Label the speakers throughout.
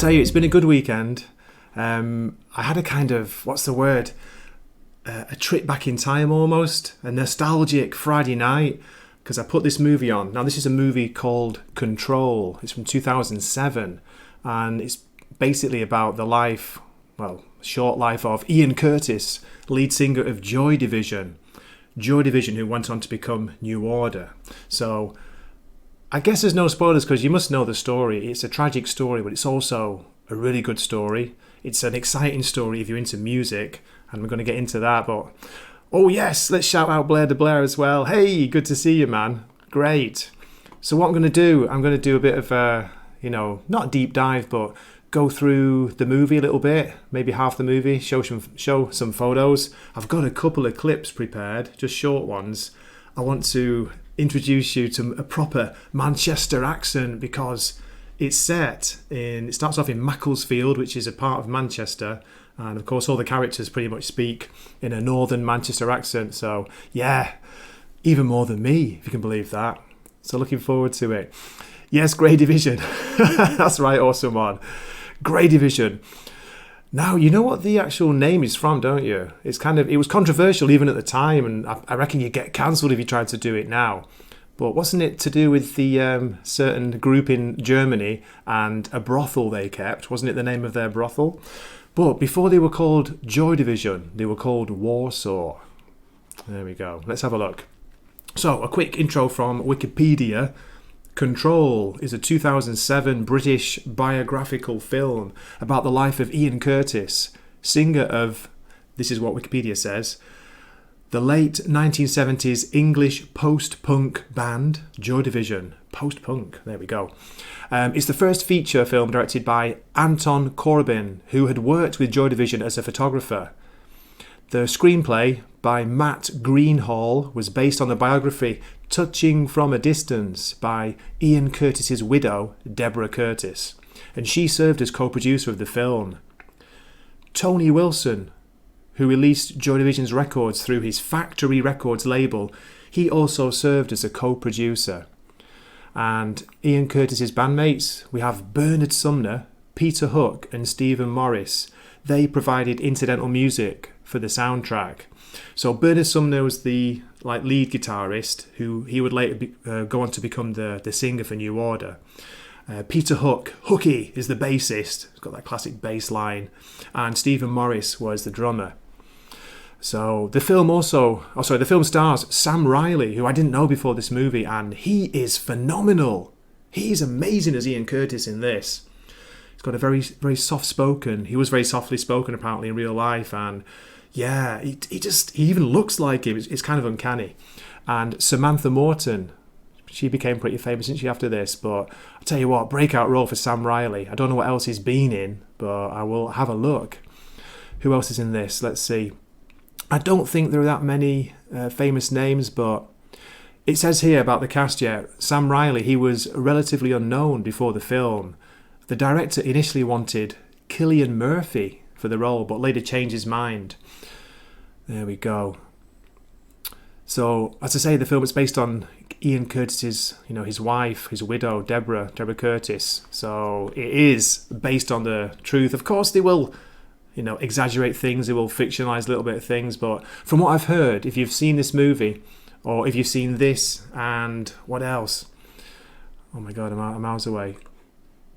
Speaker 1: tell you, it's been a good weekend. I had a kind of, what's the word? A trip back in time almost, a nostalgic Friday night, because I put this movie on. Now, this is a movie called Control. It's from 2007, and it's basically about the life, short life of Ian Curtis, lead singer of Joy Division. Joy Division, who went on to become New Order. So, I guess there's no spoilers because you must know the story. It's a tragic story, but it's also a really good story. It's an exciting story if you're into music, and we're going to get into that. But, oh yes, let's shout out Blair to Blair as well. Hey, good to see you, man. Great. So what I'm going to do a bit of a, not a deep dive, but go through the movie a little bit, maybe half the movie, show some photos. I've got a couple of clips prepared, just short ones. I want to introduce you to a proper Manchester accent because it starts off in Macclesfield, which is a part of Manchester, and of course all the characters pretty much speak in a northern Manchester accent, so yeah, even more than me, if you can believe that. So looking forward to it. Yes, Grey Division. That's right, awesome one. Grey Division. Now, you know what the actual name is from, don't you? It was controversial even at the time, and I reckon you'd get cancelled if you tried to do it now. But wasn't it to do with the certain group in Germany and a brothel they kept? Wasn't it the name of their brothel? But before they were called Joy Division, they were called Warsaw. There we go. Let's have a look. So, a quick intro from Wikipedia. Control is a 2007 British biographical film about the life of Ian Curtis, singer of, this is what Wikipedia says, the late 1970s English post-punk band Joy Division. Post-punk, there we go. It's the first feature film directed by Anton Corbijn, who had worked with Joy Division as a photographer. The screenplay by Matt Greenhall was based on the biography Touching from a Distance by Ian Curtis's widow, Deborah Curtis, and she served as co-producer of the film. Tony Wilson, who released Joy Division's records through his Factory Records label, he also served as a co-producer. And Ian Curtis's bandmates, we have Bernard Sumner, Peter Hook and Stephen Morris. They provided incidental music for the soundtrack. So Bernard Sumner was the lead guitarist, who he would later go on to become the singer for New Order. Peter Hook, Hooky, is the bassist. He's got that classic bass line. And Stephen Morris was the drummer. So the film stars Sam Riley, who I didn't know before this movie, and he is phenomenal. He's amazing as Ian Curtis in this. He's got a very, very soft-spoken. He was very softly spoken apparently in real life, and yeah, he even looks like him. It's kind of uncanny. And Samantha Morton, she became pretty famous, didn't she, after this? But I'll tell you what, breakout role for Sam Riley. I don't know what else he's been in, but I will have a look. Who else is in this? Let's see. I don't think there are that many famous names, but it says here about the cast yet. Sam Riley, he was relatively unknown before the film. The director initially wanted Cillian Murphy for the role, but later changed his mind. There we go. So, as I say, the film is based on Ian Curtis's, his wife, his widow, Deborah Curtis. So, it is based on the truth. Of course, they will, exaggerate things. They will fictionalize a little bit of things. But from what I've heard, if you've seen this movie, or if you've seen this, and what else? Oh my God, I'm miles away.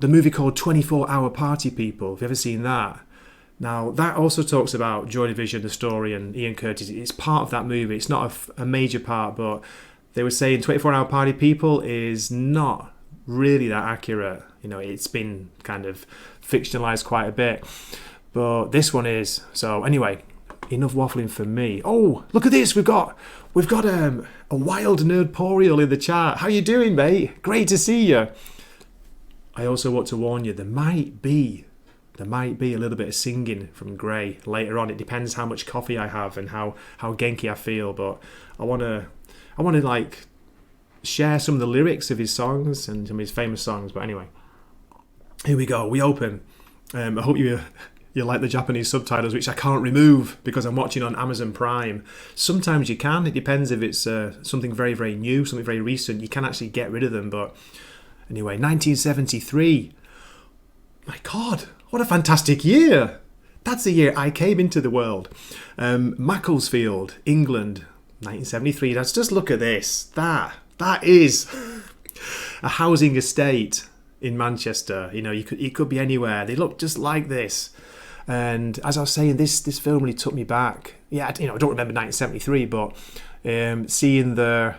Speaker 1: The movie called 24 Hour Party People. Have you ever seen that? Now, that also talks about Joy Division, the story, and Ian Curtis. It's part of that movie. It's not a major part, but they were saying 24 Hour Party People is not really that accurate. It's been kind of fictionalized quite a bit. But this one is. So, anyway, enough waffling for me. Oh, look at this. We've got a wild nerdporial in the chat. How you doing, mate? Great to see you. I also want to warn you, there might be a little bit of singing from Grey later on. It depends how much coffee I have and how genki I feel. But I want to share some of the lyrics of his songs and some of his famous songs. But anyway, here we go. We open. I hope you like the Japanese subtitles, which I can't remove because I'm watching on Amazon Prime. Sometimes you can. It depends if it's something very, very new, something very recent. You can actually get rid of them. But anyway, 1973. my God, what a fantastic year. That's the year I came into the world. Macclesfield, England, 1973. Let's just look at this. That is a housing estate in Manchester. You know, it could be anywhere. They look just like this. And as I was saying, this film really took me back. Yeah, you know, I don't remember 1973, but seeing the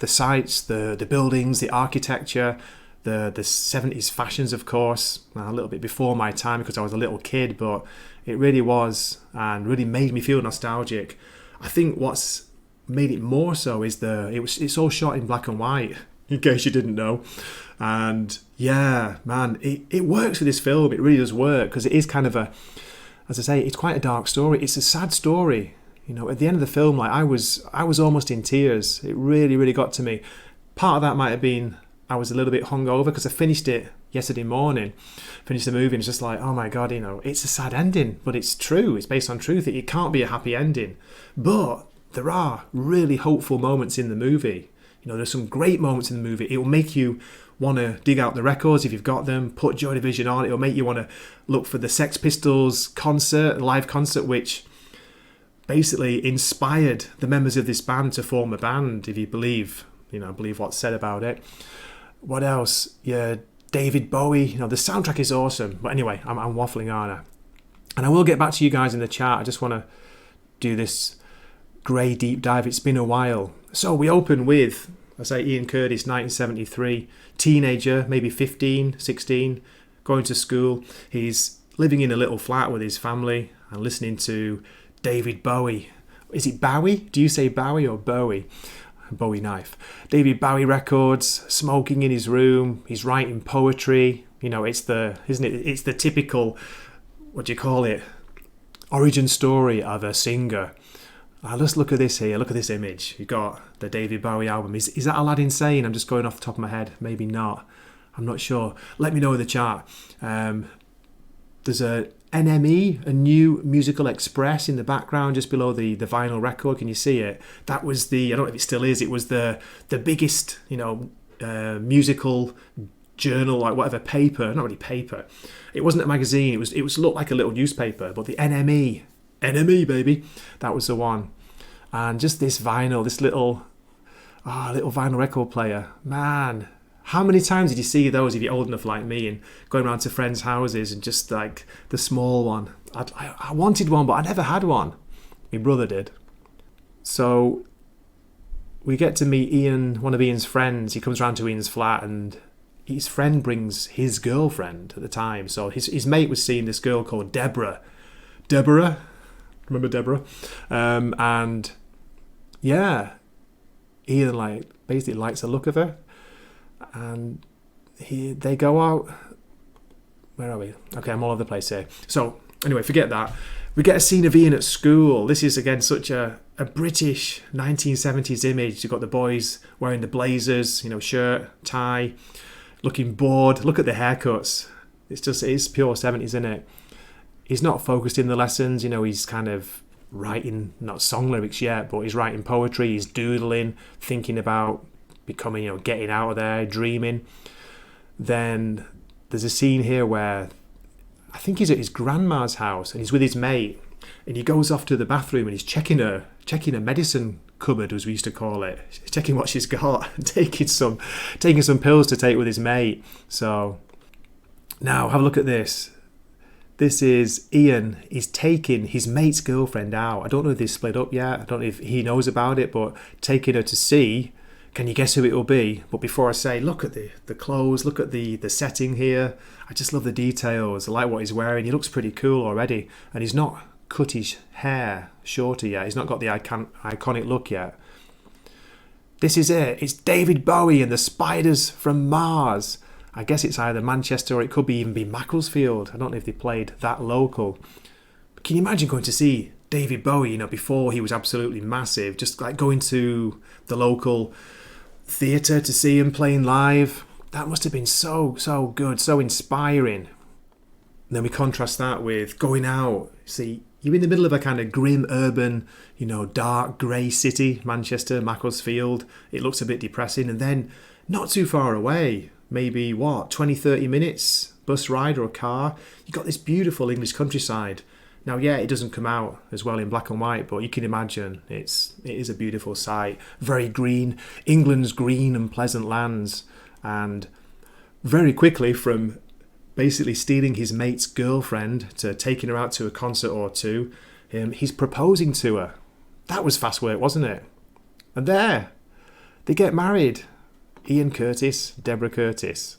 Speaker 1: sites, the buildings, the architecture, the 70s fashions, of course, a little bit before my time because I was a little kid, but it really was and really made me feel nostalgic. I think what's made it more so is it's all shot in black and white, in case you didn't know. And yeah, man, it works for this film. It really does work because it is kind of as I say, it's quite a dark story. It's a sad story. You know, at the end of the film, like I was almost in tears. It really, really got to me. Part of that might have been I was a little bit hungover because I finished it yesterday morning. Finished the movie and it's just like, oh my God, you know, it's a sad ending, but it's true. It's based on truth. It can't be a happy ending. But there are really hopeful moments in the movie. You know, there's some great moments in the movie. It will make you want to dig out the records if you've got them, put Joy Division on. It will make you want to look for the Sex Pistols live concert, which basically inspired the members of this band to form a band, if you believe what's said about it. What else? Yeah, David Bowie. You know, the soundtrack is awesome. But anyway, I'm waffling, aren't I? And I will get back to you guys in the chat. I just want to do this grey deep dive. It's been a while. So we open with, I say, Ian Curtis, 1973. Teenager, maybe 15, 16, going to school. He's living in a little flat with his family and listening to David Bowie. Is it Bowie? Do you say Bowie or Bowie? Bowie knife. David Bowie records, smoking in his room. He's writing poetry. You know, it's the typical, what do you call it, origin story of a singer. Let's look at this here. Look at this image. You've got the David Bowie album. Is that Aladdin Sane? I'm just going off the top of my head. Maybe not. I'm not sure. Let me know in the chat. There's a NME, a New Musical Express, in the background just below the vinyl record. Can you see it? That was I don't know if it still is, it was the biggest, you know, musical journal, like whatever, paper, not really paper. It wasn't a magazine, it was looked like a little newspaper, but the NME, baby, that was the one. And just this vinyl, this little vinyl record player, man. How many times did you see those if you're old enough like me and going around to friends' houses and just like the small one? I wanted one, but I never had one. My brother did. So we get to meet Ian, one of Ian's friends. He comes around to Ian's flat and his friend brings his girlfriend at the time. So his mate was seeing this girl called Deborah. Deborah? Remember Deborah? And yeah, Ian basically likes the look of her. And they go out. Where are we? Okay, I'm all over the place here. So anyway, forget that. We get a scene of Ian at school. This is again such a British 1970s image. You've got the boys wearing the blazers, you know, shirt, tie, looking bored. Look at the haircuts. It's pure 70s, isn't it? He's not focused in the lessons. You know, he's kind of writing, not song lyrics yet, but he's writing poetry. He's doodling, thinking about becoming, you know, getting out of there, dreaming. Then there's a scene here where I think he's at his grandma's house and he's with his mate and he goes off to the bathroom and he's checking a medicine cupboard, as we used to call it. He's checking what she's got and taking some pills to take with his mate. So now have a look at this. This is Ian. He's taking his mate's girlfriend out. I don't know if they split up yet. I don't know if he knows about it, but taking her to see. Can you guess who it will be? But before I say, look at the clothes, look at the setting here. I just love the details. I like what he's wearing. He looks pretty cool already. And he's not cut his hair shorter yet. He's not got the iconic look yet. This is it. It's David Bowie and the Spiders from Mars. I guess it's either Manchester or it could even be Macclesfield. I don't know if they played that local. But can you imagine going to see David Bowie, you know, before he was absolutely massive, just like going to the local theatre to see him playing live? That must have been so good, so inspiring. And then we contrast that with going out. See, you're in the middle of a kind of grim urban, you know, dark grey city, Manchester, Macclesfield. It looks a bit depressing. And then not too far away, maybe 20, 30 minutes bus ride or a car, you got this beautiful English countryside. Now, yeah, it doesn't come out as well in black and white, but you can imagine it is a beautiful sight. Very green, England's green and pleasant lands. And very quickly, from basically stealing his mate's girlfriend to taking her out to a concert or two, he's proposing to her. That was fast work, wasn't it? And there, they get married. Ian Curtis, Deborah Curtis.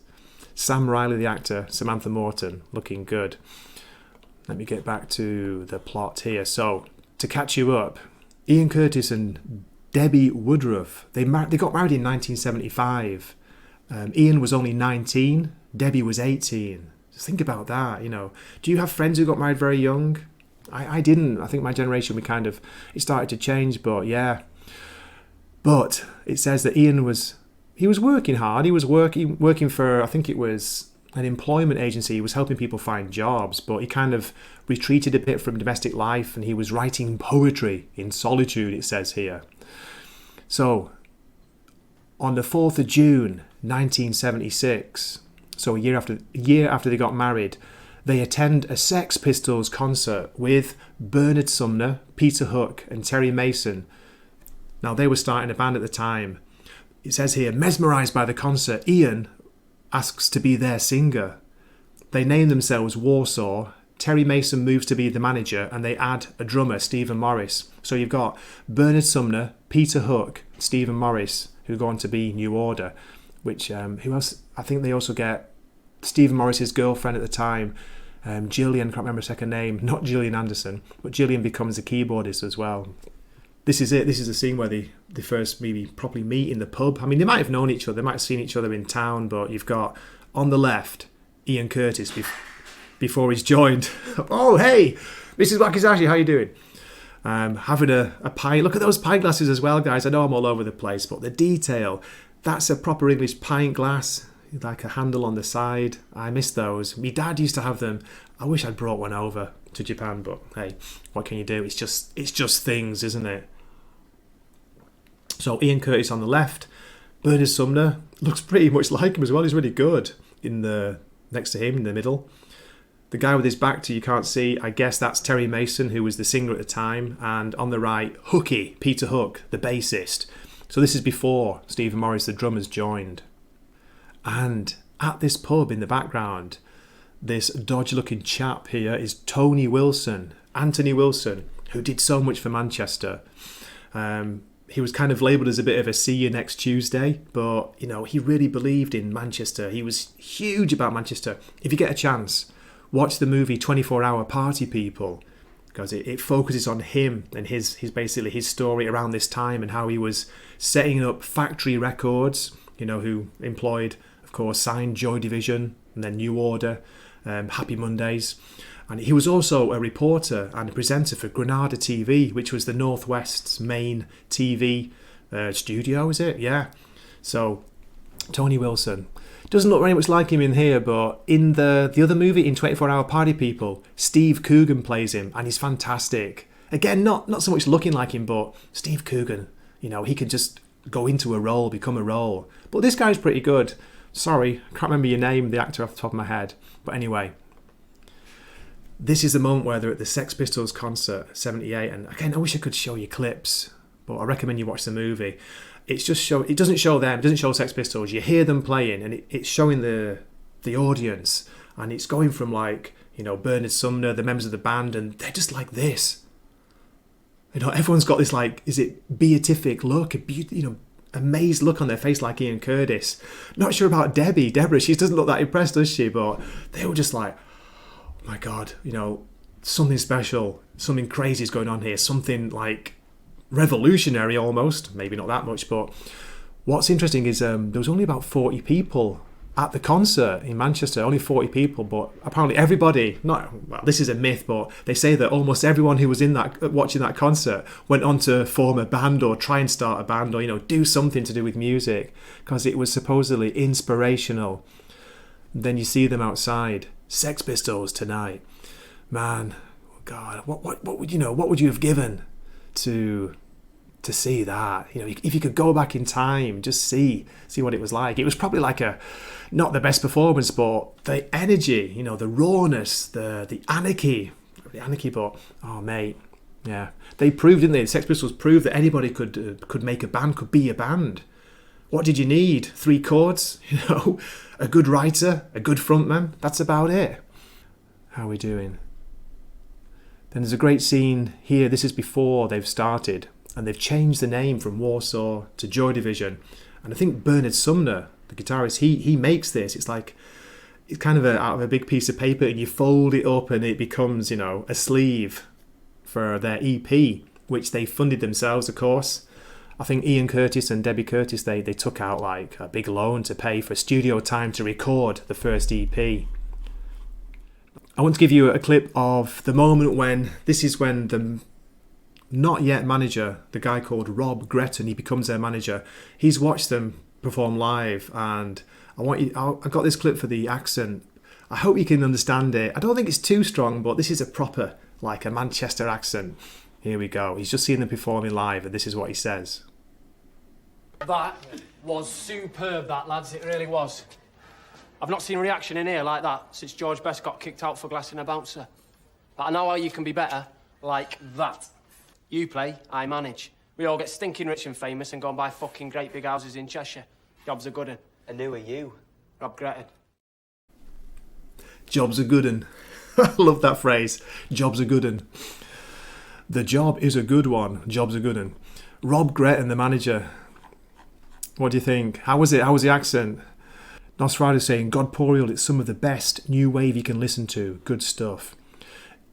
Speaker 1: Sam Riley, the actor, Samantha Morton, looking good. Let me get back to the plot here. So, to catch you up, Ian Curtis and Debbie Woodruff, they got married in 1975. Ian was only 19, Debbie was 18. Just think about that, you know. Do you have friends who got married very young? I didn't. I think my generation, it started to change, but yeah. But it says that Ian was working hard. He was working for, I think it was an employment agency. He was helping people find jobs, but he kind of retreated a bit from domestic life, and he was writing poetry in solitude, it says here. So, on the 4th of June, 1976, so a year after they got married, they attend a Sex Pistols concert with Bernard Sumner, Peter Hook, and Terry Mason. Now, they were starting a band at the time. It says here, mesmerised by the concert, Ian asks to be their singer. They name themselves Warsaw. Terry Mason moves to be the manager, and they add a drummer, Stephen Morris. So you've got Bernard Sumner, Peter Hook, Stephen Morris, who go on to be New Order, which, who else? I think they also get Stephen Morris's girlfriend at the time, Gillian, I can't remember her second name, not Gillian Anderson, but Gillian becomes a keyboardist as well. This is it. This is the scene where they first maybe properly meet in the pub. I mean, they might have known each other. They might have seen each other in town, but you've got, on the left, Ian Curtis before he's joined. Oh, hey, Mrs. Wakizashi, how you doing? Having a pint. Look at those pint glasses as well, guys. I know I'm all over the place, but the detail. That's a proper English pint glass, like a handle on the side. I miss those. My dad used to have them. I wish I'd brought one over to Japan, but hey, what can you do? It's just things, isn't it? So Ian Curtis on the left, Bernard Sumner looks pretty much like him as well. He's really good next to him in the middle. The guy with his back to you can't see, I guess that's Terry Mason, who was the singer at the time, and on the right, Hooky, Peter Hook, the bassist. So this is before Stephen Morris, the drummers, joined. And at this pub in the background, this dodgy-looking chap here is Tony Wilson, Anthony Wilson, who did so much for Manchester. He was kind of labelled as a bit of a see you next Tuesday, but, you know, he really believed in Manchester. He was huge about Manchester. If you get a chance, watch the movie 24 Hour Party People, because it focuses on him and his basically his story around this time and how he was setting up Factory Records, you know, who employed, of course, signed Joy Division and then New Order, Happy Mondays. And he was also a reporter and a presenter for Granada TV, which was the Northwest's main TV studio, is it? Yeah. So, Tony Wilson. Doesn't look very much like him in here, but in the other movie, in 24 Hour Party People, Steve Coogan plays him, and he's fantastic. Again, not so much looking like him, but Steve Coogan, you know, he can just go into a role, become a role. But this guy's pretty good. Sorry, I can't remember your name, the actor off the top of my head. But anyway, this is the moment where they're at the Sex Pistols concert, 78, and again, I wish I could show you clips, but I recommend you watch the movie. It doesn't show them, it doesn't show Sex Pistols. You hear them playing, and it's showing the audience, and it's going from, like, you know, Bernard Sumner, the members of the band, and they're just like this. You know, everyone's got this, like, is it beatific look, amazed look on their face, like Ian Curtis. Not sure about Deborah, she doesn't look that impressed, does she? But they were just like, oh my God, you know, something special, something crazy is going on here, something like revolutionary almost, maybe not that much. But what's interesting is there was only about 40 people at the concert in Manchester, only 40 people, but apparently everybody, this is a myth, but they say that almost everyone who was watching that concert went on to form a band or try and start a band or, you know, do something to do with music, because it was supposedly inspirational. Then you see them outside, Sex Pistols tonight. Man, God, what would you have given to to see that. If you could go back in time, just see what it was like. It was probably like not the best performance, but the energy, the rawness, the anarchy, but oh mate, yeah, they proved, didn't they? The Sex Pistols proved that anybody could make a band, could be a band. What did you need? 3 chords, a good writer, a good frontman. That's about it. How are we doing? Then there's a great scene here. This is before they've started, and they've changed the name from Warsaw to Joy Division. And I think Bernard Sumner, the guitarist, he makes this. It's kind of out of a big piece of paper, and you fold it up and it becomes, a sleeve for their EP, which they funded themselves, of course. I think Ian Curtis and Debbie Curtis, they took out like a big loan to pay for studio time to record the first EP. I want to give you a clip of the moment when the not yet manager, the guy called Rob Gretton, he becomes their manager. He's watched them perform live, and I got this clip for the accent. I hope you can understand it. I don't think it's too strong, but this is a proper, like a Manchester accent. Here we go. He's just seen them performing live, and this is what he says.
Speaker 2: That was superb, that, lads. It really was. I've not seen reaction in here like that since George Best got kicked out for glassing a bouncer. But I know how you can be better, like that. You play, I manage. We all get stinking rich and famous and go and buy fucking great big houses in Cheshire. Job's a good un.
Speaker 3: And who are you?
Speaker 2: Rob Gretton.
Speaker 1: Job's a good un. I love that phrase. Job's a good un. The job is a good one. Job's a good un. Rob Gretton, the manager. What do you think? How was it? How was the accent? Nosferatu saying, God Poriel, it's some of the best new wave you can listen to. Good stuff.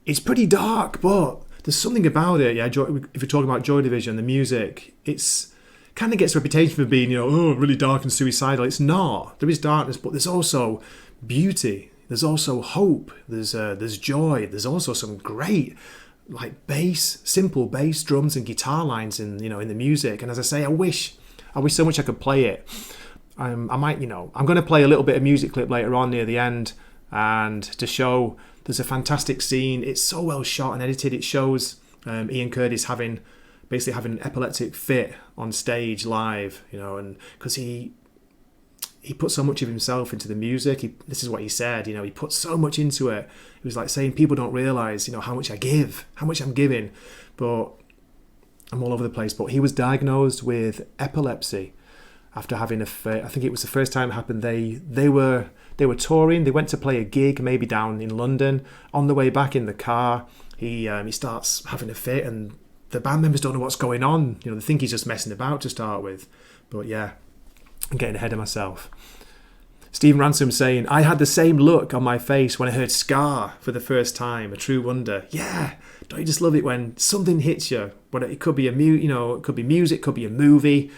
Speaker 1: It's pretty dark, but there's something about it. Yeah, if you're talking about Joy Division, the music, it's kind of gets a reputation for being, really dark and suicidal. It's not. There is darkness, but there's also beauty. There's also hope. There's joy. There's also some great, like simple bass, drums, and guitar lines in the music. And as I say, I wish so much I could play it. I'm going to play a little bit of music clip later on near the end, and to show there's a fantastic scene. It's so well shot and edited. It shows Ian Curtis having an epileptic fit on stage live, and because he put so much of himself into the music. This is what he said, he put so much into it. It was like saying, people don't realise, how much I give, how much I'm giving, but I'm all over the place. But he was diagnosed with epilepsy after having I think it was the first time it happened. They were touring. They went to play a gig, maybe down in London. On the way back in the car, he starts having a fit, and the band members don't know what's going on. They think he's just messing about to start with. But yeah, I'm getting ahead of myself. Stephen Ransom saying, I had the same look on my face when I heard Scar for the first time. A true wonder. Yeah, don't you just love it when something hits you? But it could be it could be music, it could be a movie,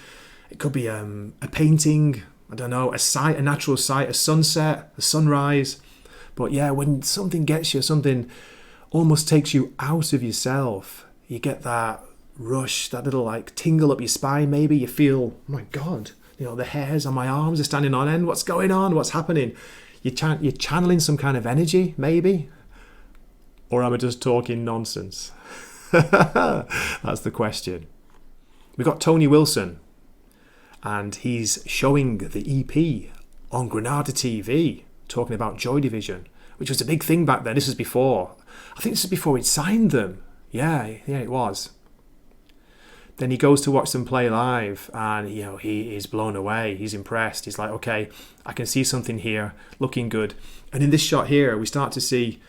Speaker 1: it could be a painting, I don't know, a sight, a natural sight, a sunset, a sunrise. But yeah, when something gets you, something almost takes you out of yourself, you get that rush, that little like tingle up your spine. Maybe you feel, oh my God, the hairs on my arms are standing on end. What's going on? What's happening? You're channeling some kind of energy, maybe? Or am I just talking nonsense? That's the question. We've got Tony Wilson, and he's showing the EP on Granada TV, talking about Joy Division, which was a big thing back then. This was before. I think this was before he'd signed them. Yeah, it was. Then he goes to watch them play live, and he is blown away. He's impressed. He's like, okay, I can see something here, looking good. And in this shot here, we start to see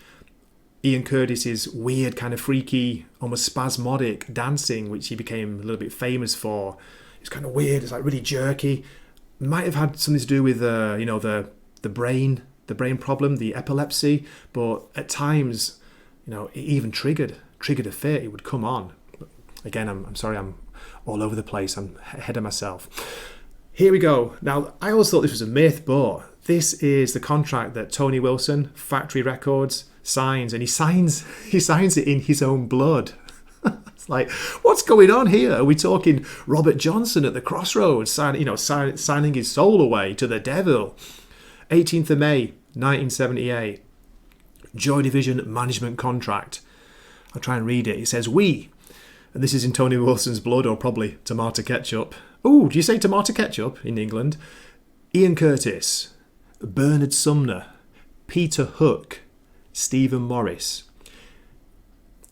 Speaker 1: Ian Curtis's weird, kind of freaky, almost spasmodic dancing, which he became a little bit famous for. It's kind of weird. It's like really jerky. Might have had something to do with the brain problem, the epilepsy. But at times, it even triggered a fit. It would come on. But again, I'm sorry, I'm all over the place. I'm ahead of myself. Here we go. Now, I always thought this was a myth, but this is the contract that Tony Wilson, Factory Records, signs, and he signs it in his own blood. It's like, what's going on here? Are we talking Robert Johnson at the Crossroads, signing his soul away to the devil? 18th of May, 1978. Joy Division management contract. I'll try and read it. It says, we, And this is in Tony Wilson's blood, or probably tomato ketchup. Oh, do you say tomato ketchup in England? Ian Curtis, Bernard Sumner, Peter Hook, Stephen Morris.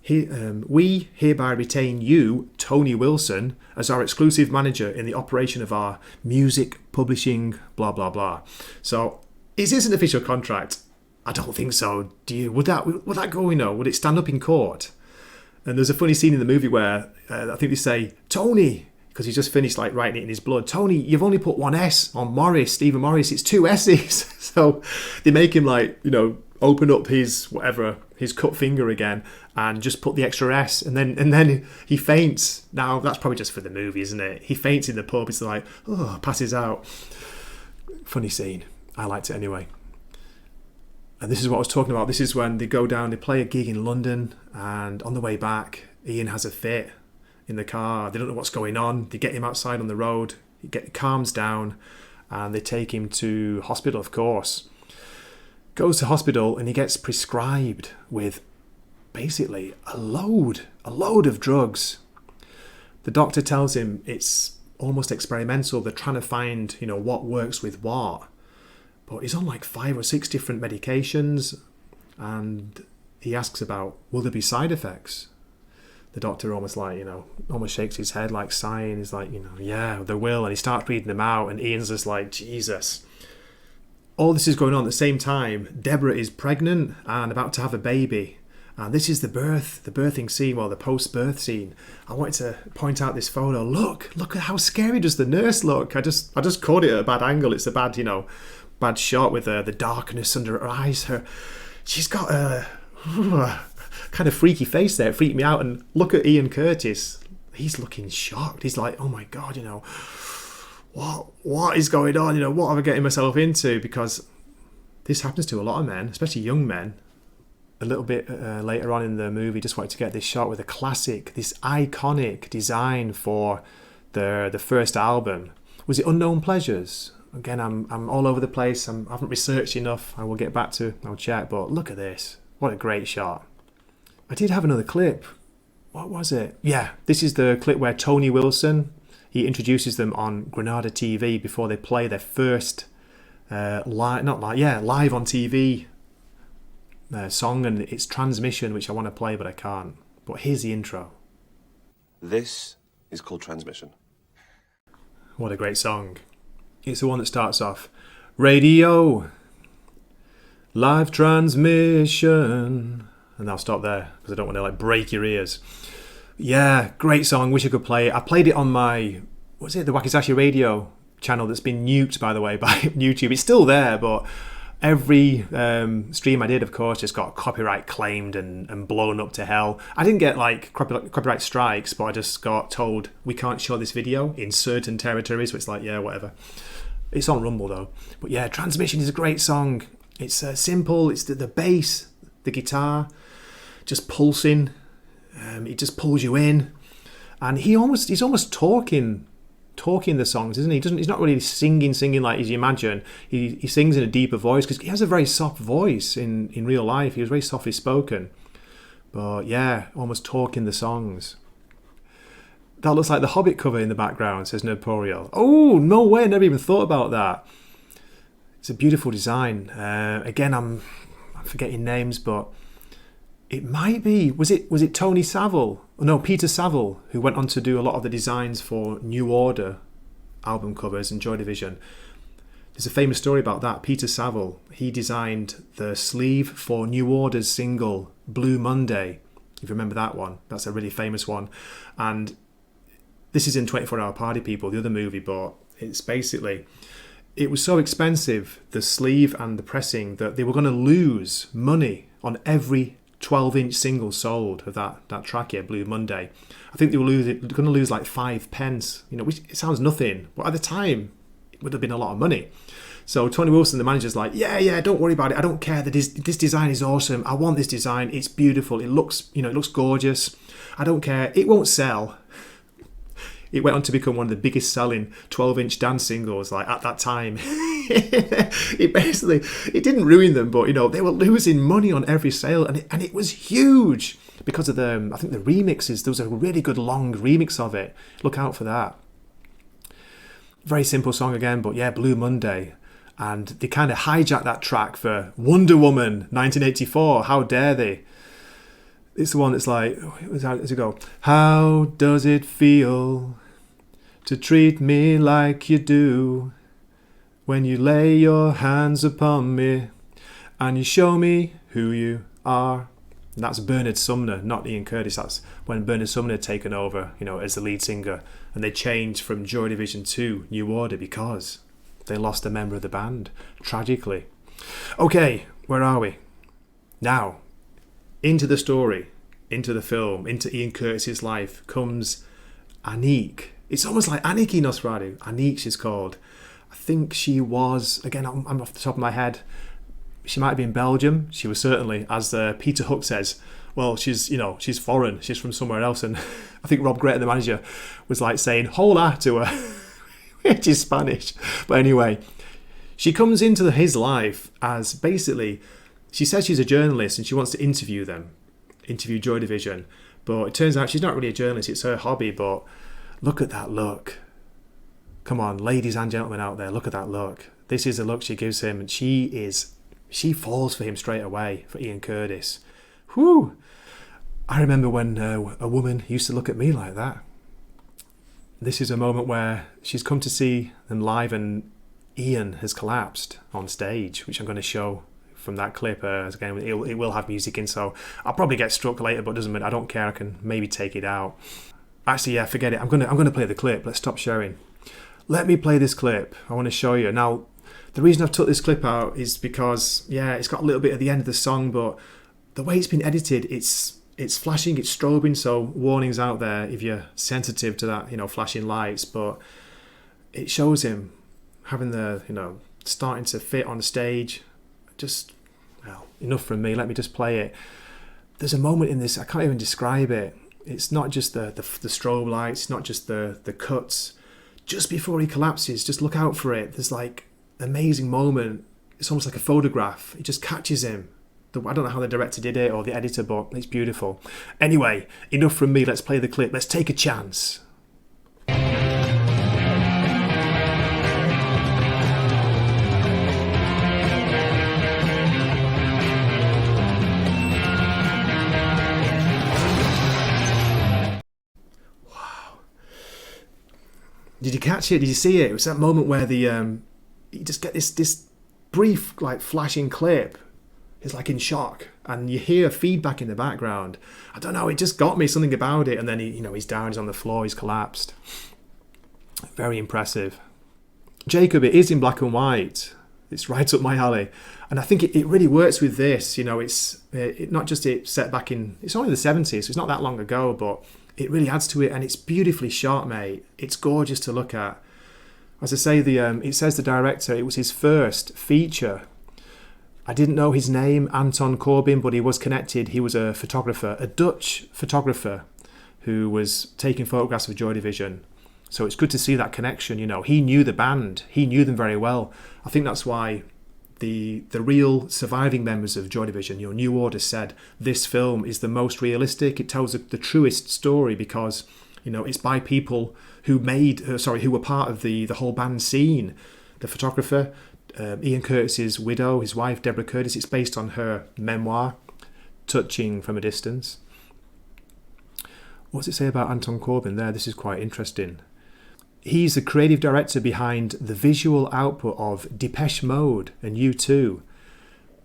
Speaker 1: We hereby retain you, Tony Wilson, as our exclusive manager in the operation of our music publishing, blah, blah, blah. So, is this an official contract? I don't think so. Do you? Would that go, would it stand up in court? And there's a funny scene in the movie where I think they say, Tony, because he's just finished like writing it in his blood. Tony, you've only put one S on Morris, Stephen Morris. It's two S's. So they make him open up his cut finger again and just put the extra S, and then he faints. Now that's probably just for the movie, isn't it? He faints in the pub. It's like, passes out. Funny scene. I liked it anyway. And this is what I was talking about. This is when they go down, they play a gig in London, and on the way back, Ian has a fit in the car. They don't know what's going on. They get him outside on the road. He calms down, and they take him to hospital, of course. Goes to hospital, and he gets prescribed with basically a load of drugs. The doctor tells him it's almost experimental. They're trying to find, what works with what. But he's on like 5 or 6 different medications, and he asks about, will there be side effects? The doctor almost shakes his head like sighing. He's like, yeah, there will. And he starts reading them out, and Ian's just like, Jesus. All this is going on at the same time. Deborah is pregnant and about to have a baby. And this is the birthing scene, the post-birth scene. I wanted to point out this photo. Look at how scary does the nurse look. I just caught it at a bad angle. It's a bad, bad shot with the darkness under her eyes. She's got a kind of freaky face there. It freaked me out. And look at Ian Curtis. He's looking shocked. He's like, oh my God, what is going on? What am I getting myself into? Because this happens to a lot of men, especially young men. A little bit later on in the movie, just wanted to get this shot with this iconic design for the first album. Was it Unknown Pleasures? Again, I'm all over the place. I haven't researched enough. I will get back to, I'll check. But look at this. What a great shot. I did have another clip. What was it? Yeah, this is the clip where Tony Wilson, he introduces them on Granada TV before they play their first live on TV song, and it's Transmission, which I want to play but I can't. But here's the intro.
Speaker 3: This is called Transmission.
Speaker 1: What a great song. It's the one that starts off, radio, live transmission, and I'll stop there because I don't want to break your ears. Yeah, great song. Wish I could play it. I played it on my, the Wakizashi Radio channel that's been nuked, by the way, by YouTube. It's still there, but every stream I did, of course, just got copyright claimed and blown up to hell. I didn't get copyright strikes, but I just got told we can't show this video in certain territories. So it's like, yeah, whatever. It's on Rumble though. But yeah, Transmission is a great song. It's simple. It's the bass, the guitar, just pulsing. It just pulls you in, and he's almost talking the songs, isn't he? He's not really singing like as you imagine. He sings in a deeper voice because he has a very soft voice in real life. He was very softly spoken, but yeah, almost talking the songs. That looks like the Hobbit cover in the background, says Nerdporiel. Oh, no way, I never even thought about that. It's a beautiful design. Again, I'm forgetting names, but it might be, was it Tony Saville? No, Peter Saville, who went on to do a lot of the designs for New Order album covers and Joy Division. There's a famous story about that. Peter Saville, he designed the sleeve for New Order's single Blue Monday. If you remember that one, that's a really famous one. And this is in 24 Hour Party People, the other movie, but it's basically, it was so expensive, the sleeve and the pressing, that they were going to lose money on every 12-inch single sold of that track here, Blue Monday. I think they were going to lose like 5 pence, which it sounds nothing, but at the time it would have been a lot of money. So Tony Wilson, the manager's like, yeah, don't worry about it. I don't care. This design is awesome. I want this design. It's beautiful. It looks gorgeous. I don't care. It won't sell. It went on to become one of the biggest selling 12-inch dance singles at that time. It didn't ruin them, but they were losing money on every sale, and it was huge. because of I think the remixes. There was a really good long remix of it. Look out for that. Very simple song again, but yeah, Blue Monday. And they kind of hijacked that track for Wonder Woman 1984. How dare they? It's the one that's like, how does it go? How does it feel to treat me like you do when you lay your hands upon me and you show me who you are? And that's Bernard Sumner, not Ian Curtis. That's when Bernard Sumner had taken over, as the lead singer, and they changed from Joy Division to New Order because they lost a member of the band, tragically. Okay, where are we? Now, into the story, into the film, into Ian Curtis's life comes Anique. It's almost like Aniki Nosferatu. Anique, she's called. I think she was, again, I'm off the top of my head, she might have been Belgium. She was certainly, as Peter Hook says, well, she's foreign. She's from somewhere else. And I think Rob Greta, the manager, was like saying hola to her, which is Spanish. But anyway, she comes into his life as basically, she says she's a journalist and she wants to interview Joy Division. But it turns out she's not really a journalist. It's her hobby. But look at that look. Come on, ladies and gentlemen out there, look at that look. This is the look she gives him. And she falls for him straight away, for Ian Curtis. Whew. I remember when a woman used to look at me like that. This is a moment where she's come to see them live and Ian has collapsed on stage, which I'm going to show from that clip. Again, it will have music in, so I'll probably get struck later, but it doesn't matter. I don't care. I can maybe take it out. Actually, yeah, forget it. I'm going to play the clip. Let's stop sharing. Let me play this clip. I want to show you. Now, the reason I've took this clip out is because, yeah, it's got a little bit at the end of the song, but the way it's been edited, it's flashing, it's strobing, so warnings out there if you're sensitive to that, flashing lights. But it shows him having the, starting to fit on the stage. Just, well, enough from me. Let me just play it. There's a moment in this, I can't even describe it. It's not just the strobe lights, not just the cuts. Just before he collapses, just look out for it. There's like amazing moment. It's almost like a photograph. It just catches him. I don't know how the director did it or the editor, but it's beautiful. Anyway, enough from me. Let's play the clip. Let's take a chance. Wow. Did you catch it? Did you see it? It was that moment where you just get this brief, like, flashing clip. It's like in shock, and you hear feedback in the background. I don't know, it just got me, something about it. And then he's down, he's on the floor, he's collapsed. Very impressive. Jacob, it is in black and white. It's right up my alley, and I think it really works with this. It's not just it set back in. It's only the 70s, so it's not that long ago, but it really adds to it, and it's beautifully shot, mate. It's gorgeous to look at. As I say, it says the director, it was his first feature. I didn't know his name, Anton Corbijn, but he was connected. He was a photographer, a Dutch photographer who was taking photographs of Joy Division. So it's good to see that connection. He knew the band. He knew them very well. I think that's why the real surviving members of Joy Division, New Order, said this film is the most realistic. It tells the truest story because, it's by people who were part of the whole band scene. The photographer, Ian Curtis's widow, his wife Deborah Curtis. It's based on her memoir, Touching from a Distance. What's it say about Anton Corbijn there? This is quite interesting. He's the creative director behind the visual output of Depeche Mode and U2,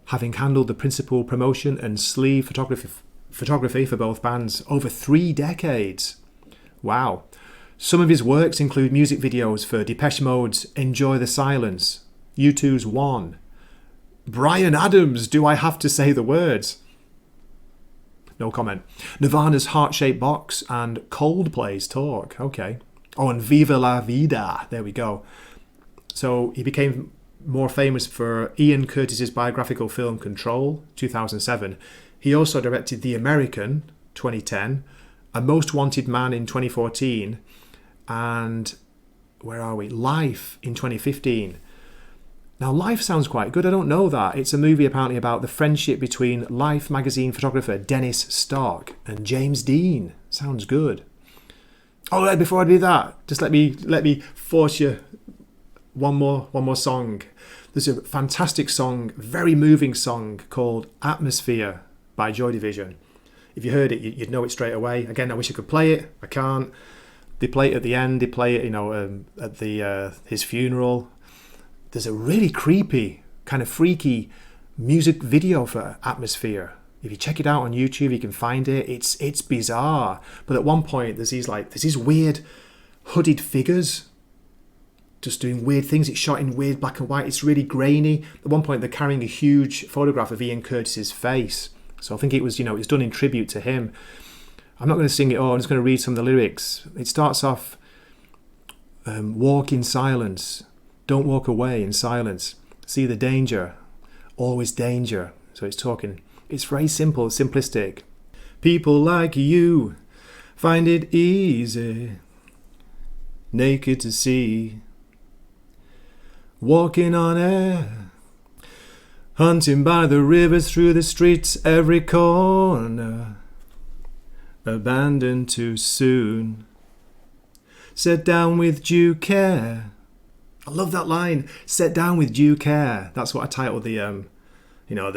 Speaker 1: having handled the principal promotion and sleeve photography for both bands over 3 decades. Wow. Some of his works include music videos for Depeche Mode's Enjoy the Silence, U2's One, Bryan Adams, Do I Have to Say the Words? No comment. Nirvana's Heart-Shaped Box and Coldplay's Talk. Okay. Oh, and Viva la Vida. There we go. So he became more famous for Ian Curtis's biographical film Control, 2007. He also directed The American, 2010, A Most Wanted Man in 2014, and where are we? Life in 2015. Now, Life sounds quite good. I don't know that. It's a movie apparently about the friendship between Life magazine photographer Dennis Stark and James Dean. Sounds good. Oh, before I do that, just let me force you one more song. There's a fantastic song, very moving song called Atmosphere by Joy Division. If you heard it, you'd know it straight away. Again, I wish I could play it. I can't. They play it at the end. They play it, at his funeral. There's a really creepy, kind of freaky music video for Atmosphere. If you check it out on YouTube, you can find it. It's bizarre. But at one point, there's these weird hooded figures just doing weird things. It's shot in weird black and white. It's really grainy. At one point, they're carrying a huge photograph of Ian Curtis's face. So I think it was, it's done in tribute to him. I'm not going to sing it all. I'm just going to read some of the lyrics. It starts off, walk in silence. Don't walk away in silence. See the danger. Always danger. So it's very simple, simplistic. People like you find it easy, naked to see, walking on air, hunting by the rivers, through the streets, every corner, abandoned too soon, set down with due care. I love that line, set down with due care. That's what I titled the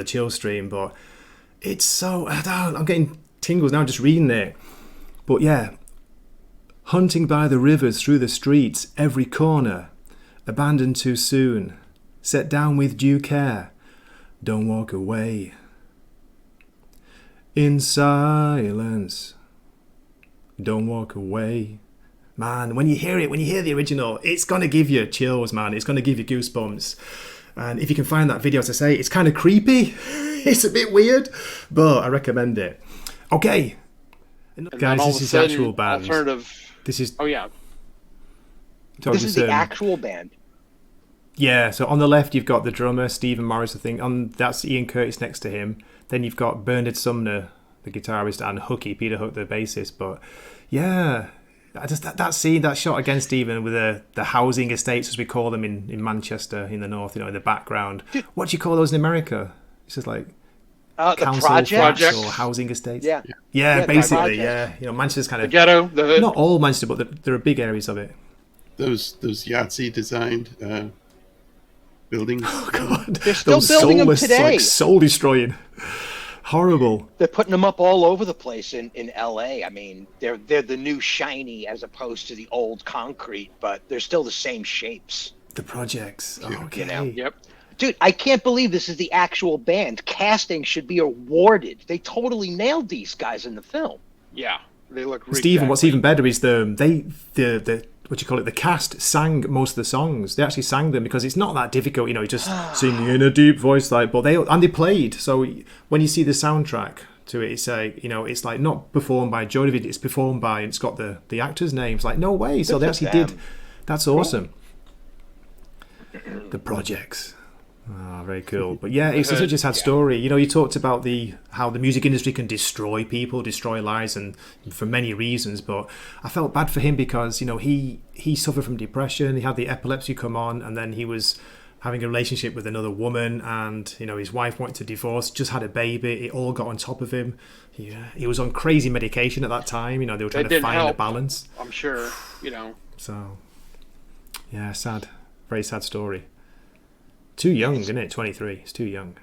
Speaker 1: chill stream, but it's so, I'm getting tingles now just reading it. But yeah, hunting by the rivers, through the streets, every corner, abandoned too soon, set down with due care, don't walk away in silence, don't walk away. Man, when you hear the original, it's going to give you chills, man. It's going to give you goosebumps. And if you can find that video, as I say, it's kind of creepy. It's a bit weird, but I recommend it. Okay. Guys, this is the actual band. This is...
Speaker 4: Oh, yeah.
Speaker 5: This is the actual band.
Speaker 1: Yeah, so on the left, you've got the drummer, Stephen Morris, I think. That's Ian Curtis next to him. Then you've got Bernard Sumner, the guitarist, and Hooky, Peter Hook, the bassist. But, yeah... that scene, that shot again, Stephen, with the housing estates, as we call them in Manchester, in the north, in the background. What do you call those in America? It's just like council flats or housing estates. Yeah, basically, yeah. Manchester's kind of
Speaker 4: the ghetto, the hood.
Speaker 1: Not all Manchester, but there are big areas of it.
Speaker 6: Those Yahtzee designed buildings.
Speaker 1: Oh God,
Speaker 5: they're still building them today.
Speaker 1: Like soul destroying. Horrible.
Speaker 5: They're putting them up all over the place in LA. I mean, they're the new shiny as opposed to the old concrete, but they're still the same shapes.
Speaker 1: The projects. Okay.
Speaker 4: Yep.
Speaker 5: Dude, I can't believe this is the actual band. Casting should be awarded. They totally nailed these guys in the film.
Speaker 4: Yeah, they look really
Speaker 1: Stephen, what's even better is the cast sang most of the songs. They actually sang them because it's not that difficult, just singing in a deep voice, but they played. So when you see the soundtrack to it, it's like not performed by Joy Division, it's performed by, and it's got the actors' names. Like, no way. So they actually did. That's awesome. The projects. Oh, very cool. But yeah, it's such a sad story. You talked about how the music industry can destroy people, destroy lives, and for many reasons. But I felt bad for him because, he suffered from depression. He had the epilepsy come on, and then he was having a relationship with another woman, and, his wife wanted to divorce, just had a baby. It all got on top of him. He was on crazy medication at that time. They were trying to find a balance.
Speaker 4: I'm sure,
Speaker 1: So, yeah, sad. Very sad story. Too young, isn't it? 23. It's too young.